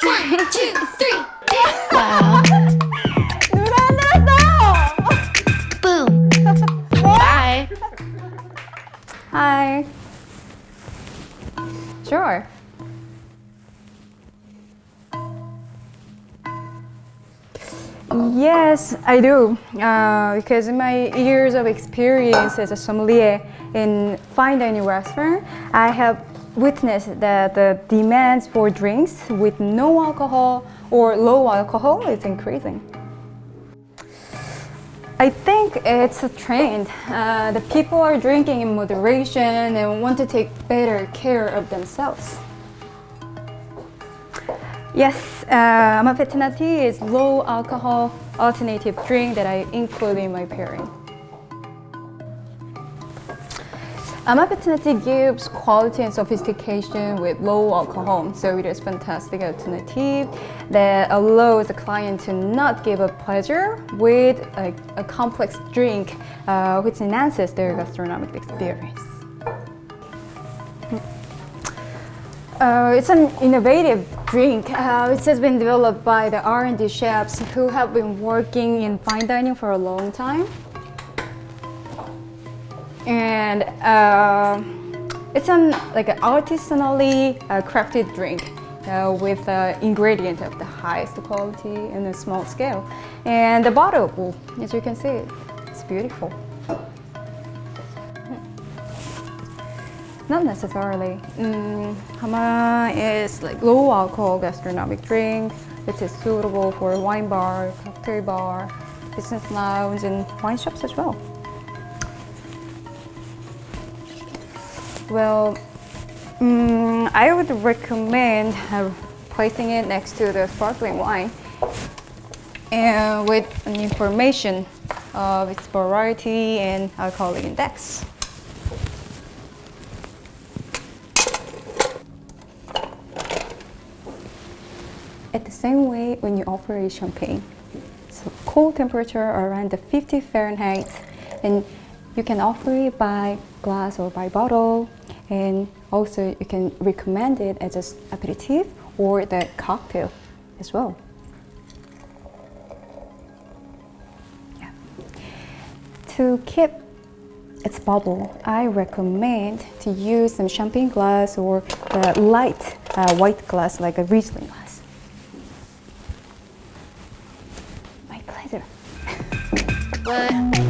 1, 2, 3. Wow. 누가 안 들었어? Boom. Bye. Hi. Sure. Yes, I do. Because in my years of experience as a sommelier in fine dining restaurant, I have witnessed that the demands for drinks with no alcohol or low alcohol is increasing. I think it's a trend. The people are drinking in moderation and want to take better care of themselves. Yes, AMA Pét-Nat Tea is low alcohol alternative drink that I include in my pairing. AMA Pét-Nat Tea gives quality and sophistication with low alcohol, so it is fantastic alternative that allows the client to not give up pleasure with a complex drink, which enhances their gastronomic experience. It's an innovative drink. It has been developed by the R&D chefs who have been working in fine dining for a long time. And it's an artisanally crafted drink with ingredient of the highest quality in a small scale. And the bottle, well, as you can see, it's beautiful. Not necessarily. AMA is like low alcohol gastronomic drink, which is suitable for wine bar, cocktail bar, business lounge, and wine shops as well. Well, I would recommend placing it next to the sparkling wine and with an information of its variety and alcoholic index. At the same way when you offer a champagne. So cold temperature around the 50 Fahrenheit, and you can offer it by glass or by bottle, and also you can recommend it as an aperitif or the cocktail as well. Yeah. To keep its bubble, I recommend to use some champagne glass or the light white glass like a Riesling glass. My pleasure. What?